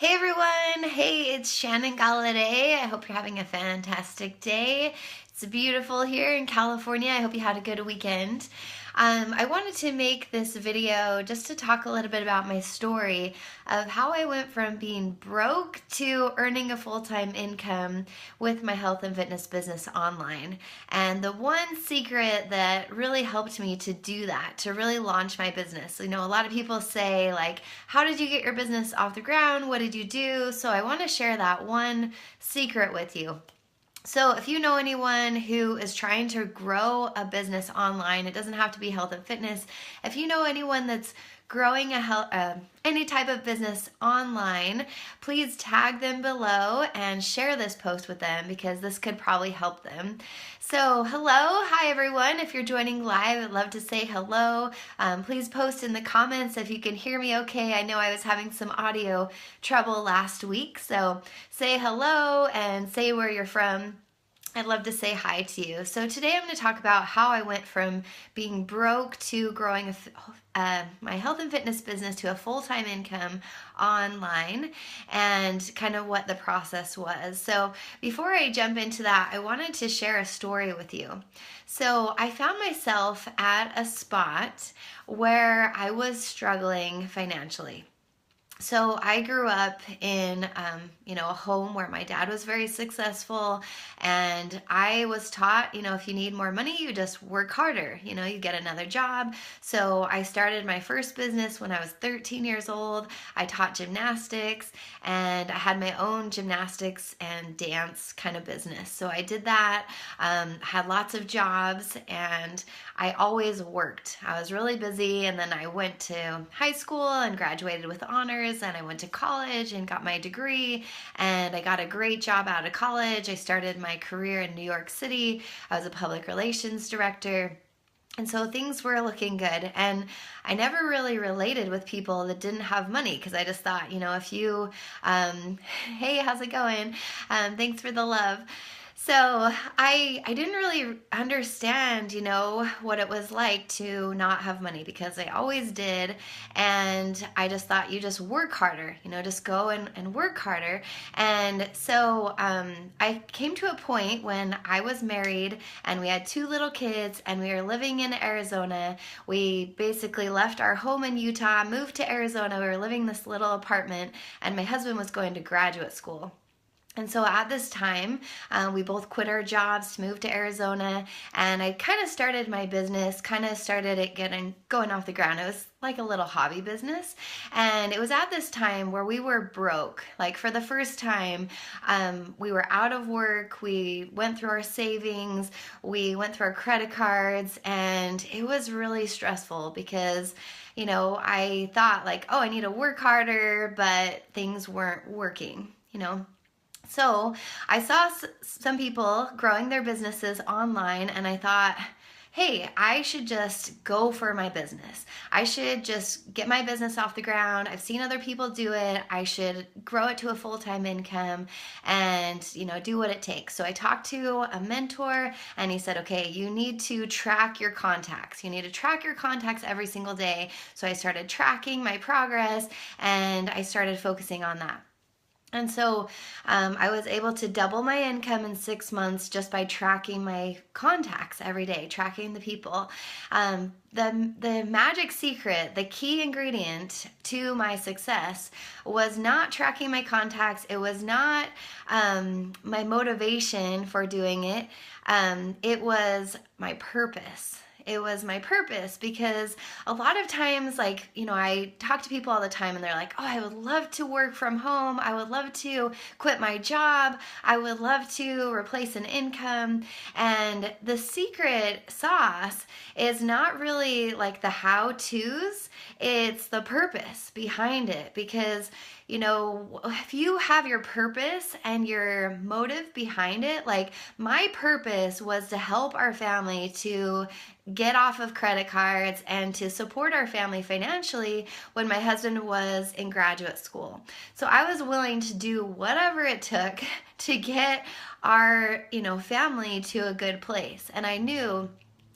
Hey everyone! Hey, it's Shannon Galladay. I hope you're having a fantastic day. It's beautiful here in California. I hope you had a good weekend. I wanted to make this video just to talk a little bit about my story of how I went from being broke to earning a full-time income with my health and fitness business online. And the one secret that really helped me to do that, to really launch my business. You know, a lot of people say like, how did you get your business off the ground? What did you do? So I want to share that one secret with you. So if you know anyone who is trying to grow a business online, it doesn't have to be health and fitness. If you know anyone that's growing any type of business online, please tag them below and share this post with them because this could probably help them. So hi everyone. If you're joining live, I'd love to say hello. Please post in the comments if you can hear me okay. I know I was having some audio trouble last week, so say hello and say where you're from. I'd love to say hi to you. So today I'm going to talk about how I went from being broke to growing my health and fitness business to a full-time income online and kind of what the process was. So before I jump into that, I wanted to share a story with you. So I found myself at a spot where I was struggling financially. So I grew up in, a home where my dad was very successful, and I was taught, if you need more money, you just work harder, you get another job. So I started my first business when I was 13 years old. I taught gymnastics, and I had my own gymnastics and dance kind of business. So I did that, had lots of jobs, and I always worked. I was really busy, and then I went to high school and graduated with honors, and I went to college and got my degree, and I got a great job out of college. I started my career in New York City. I was a public relations director. And so things were looking good, and I never really related with people that didn't have money because I just thought, if you, hey, how's it going? Thanks for the love. So I didn't really understand, what it was like to not have money because I always did. And I just thought you just work harder, just go and work harder. And so I came to a point when I was married and we had 2 little kids and we were living in Arizona. We basically left our home in Utah, moved to Arizona. We were living in this little apartment, and my husband was going to graduate school. And so at this time, we both quit our jobs to move to Arizona, and I kind of started my business, started it going off the ground. It was like a little hobby business, and it was at this time where we were broke. Like for the first time, we were out of work, we went through our savings, we went through our credit cards, and it was really stressful because I thought like, oh, I need to work harder, but things weren't working. So I saw some people growing their businesses online, and I thought, hey, I should just go for my business. I should just get my business off the ground. I've seen other people do it. I should grow it to a full-time income and, do what it takes. So I talked to a mentor, and he said, okay, you need to track your contacts. You need to track your contacts every single day. So I started tracking my progress, and I started focusing on that. And so I was able to double my income in 6 months just by tracking my contacts every day, tracking the people. The magic secret, the key ingredient to my success was not tracking my contacts. It was not my motivation for doing it. It was my purpose. It was my purpose because a lot of times, I talk to people all the time and they're like, oh, I would love to work from home. I would love to quit my job. I would love to replace an income. And the secret sauce is not really like the how-tos. It's the purpose behind it because if you have your purpose and your motive behind it, like my purpose was to help our family to get off of credit cards and to support our family financially when my husband was in graduate school. So I was willing to do whatever it took to get our, family to a good place. And I knew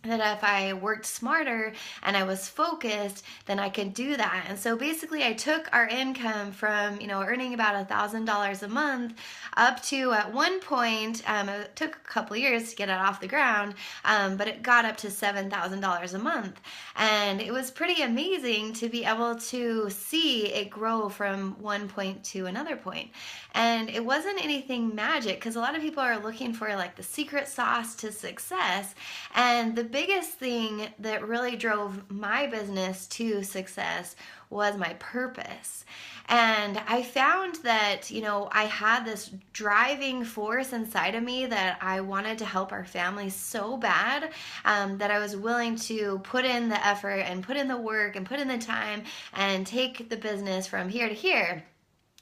that if I worked smarter and I was focused, then I could do that. And so basically I took our income from, earning about $1,000 a month up to, at one point, it took a couple years to get it off the ground, but it got up to $7,000 a month. And it was pretty amazing to be able to see it grow from one point to another point. And it wasn't anything magic, because a lot of people are looking for like the secret sauce to success. And the biggest thing that really drove my business to success was my purpose. And I found that, I had this driving force inside of me that I wanted to help our family so bad, that I was willing to put in the effort and put in the work and put in the time and take the business from here to here.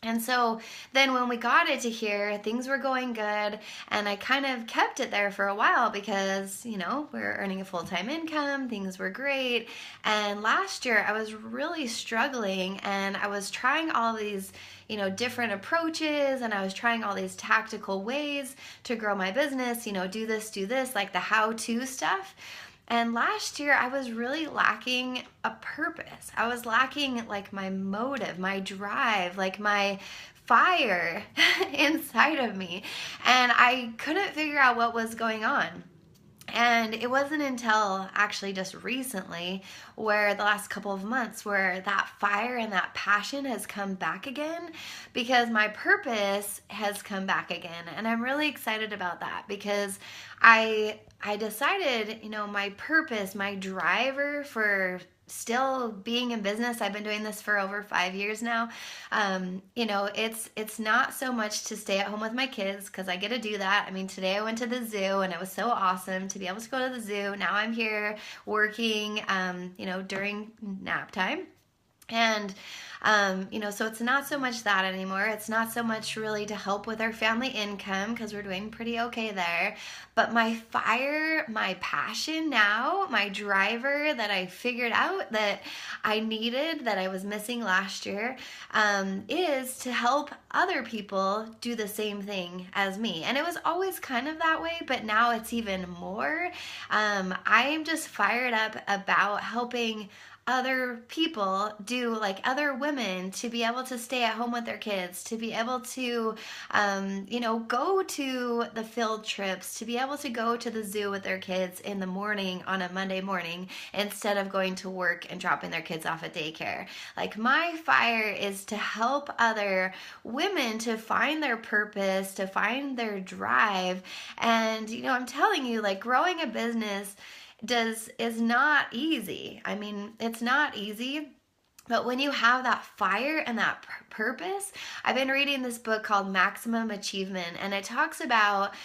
And so then when we got it to here, things were going good, and I kind of kept it there for a while because, we were earning a full-time income, things were great. And last year I was really struggling, and I was trying all these, different approaches, and I was trying all these tactical ways to grow my business, do this, like the how-to stuff. And last year I was really lacking a purpose. I was lacking like my motive, my drive, like my fire inside of me. And I couldn't figure out what was going on. And it wasn't until actually just recently, where the last couple of months, where that fire and that passion has come back again, because my purpose has come back again. And I'm really excited about that, because I decided, my purpose, my driver for still being in business, I've been doing this for over 5 years now. It's not so much to stay at home with my kids, because I get to do that. I mean, today I went to the zoo, and it was so awesome to be able to go to the zoo. Now I'm here working, during nap time. And, so it's not so much that anymore. It's not so much really to help with our family income, because we're doing pretty okay there. But my fire, my passion now, my driver that I figured out that I needed, that I was missing last year, is to help other people do the same thing as me. And it was always kind of that way, but now it's even more. I'm just fired up about helping other people do, like other women, to be able to stay at home with their kids, to be able to, go to the field trips, to be able to go to the zoo with their kids in the morning on a Monday morning, instead of going to work and dropping their kids off at daycare. Like, my fire is to help other women to find their purpose, to find their drive. And, I'm telling you, like, growing a business is not easy. I mean, it's not easy. But when you have that fire and that purpose, I've been reading this book called Maximum Achievement, and it talks about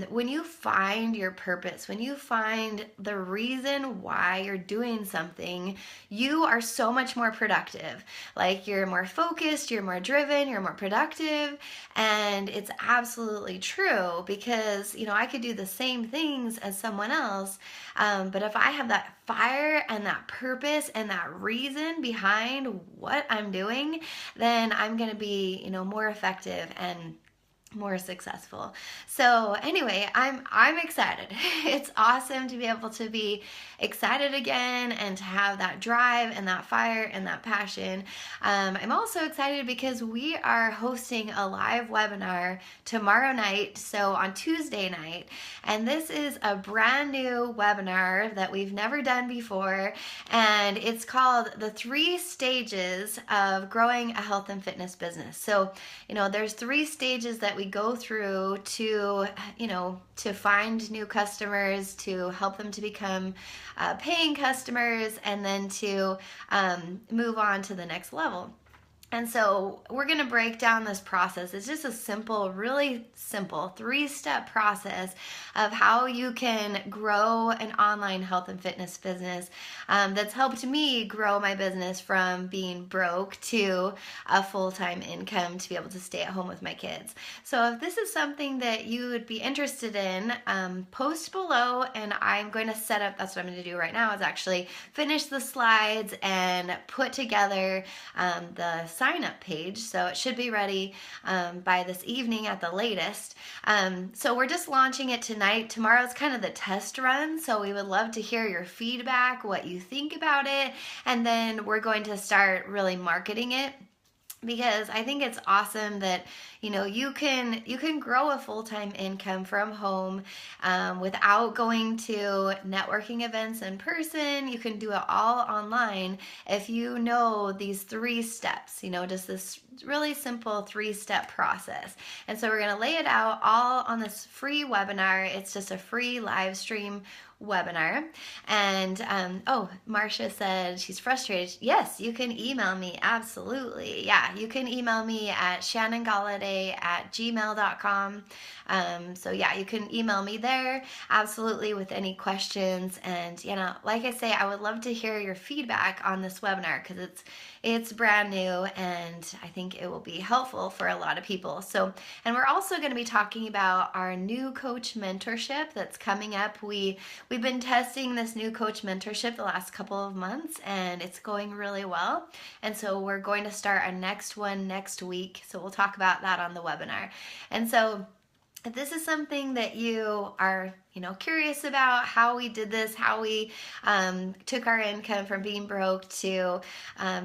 when you find your purpose, when you find the reason why you're doing something, you are so much more productive. Like, you're more focused, you're more driven, you're more productive, and it's absolutely true, because, I could do the same things as someone else, but if I have that fire and that purpose and that reason behind what I'm doing, then I'm going to be, more effective and more successful. So anyway, I'm excited. It's awesome to be able to be excited again and to have that drive and that fire and that passion. I'm also excited because we are hosting a live webinar tomorrow night, so on Tuesday night, and this is a brand new webinar that we've never done before, and it's called The 3 Stages of Growing a Health and Fitness Business. So, there's 3 stages that we go through to, to find new customers, to help them to become paying customers, and then to move on to the next level. And so we're going to break down this process. It's just a simple, really simple 3-step process of how you can grow an online health and fitness business that's helped me grow my business from being broke to a full-time income to be able to stay at home with my kids. So if this is something that you would be interested in, post below, and I'm going to set up, that's what I'm going to do right now, is actually finish the slides and put together the sign-up page, so it should be ready by this evening at the latest. So we're just launching it tonight. Tomorrow's kind of the test run, so we would love to hear your feedback, what you think about it, and then we're going to start really marketing it, because I think it's awesome that you can grow a full-time income from home without going to networking events in person. You can do it all online if you know these 3 steps, just this really simple 3-step process. And so we're going to lay it out all on this free webinar. It's just a free live stream webinar. And Marcia said she's frustrated. Yes, you can email me. Absolutely. Yeah, you can email me at shannongalladay@gmail.com. So yeah, you can email me there, absolutely, with any questions. And like I say, I would love to hear your feedback on this webinar, because it's brand new and I think it will be helpful for a lot of people. So, and we're also going to be talking about our new coach mentorship that's coming up. We've been testing this new coach mentorship the last couple of months, and it's going really well. And so we're going to start our next one next week. So we'll talk about that on the webinar. And so if this is something that you are curious about, how we did this, how we took our income from being broke to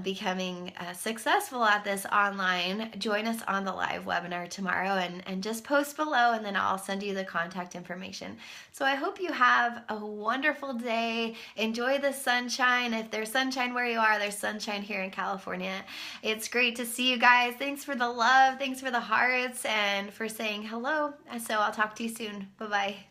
becoming successful at this online, join us on the live webinar tomorrow, and just post below, and then I'll send you the contact information. So I hope you have a wonderful day. Enjoy the sunshine. If there's sunshine where you are, there's sunshine here in California. It's great to see you guys. Thanks for the love. Thanks for the hearts and for saying hello. So I'll talk to you soon. Bye-bye.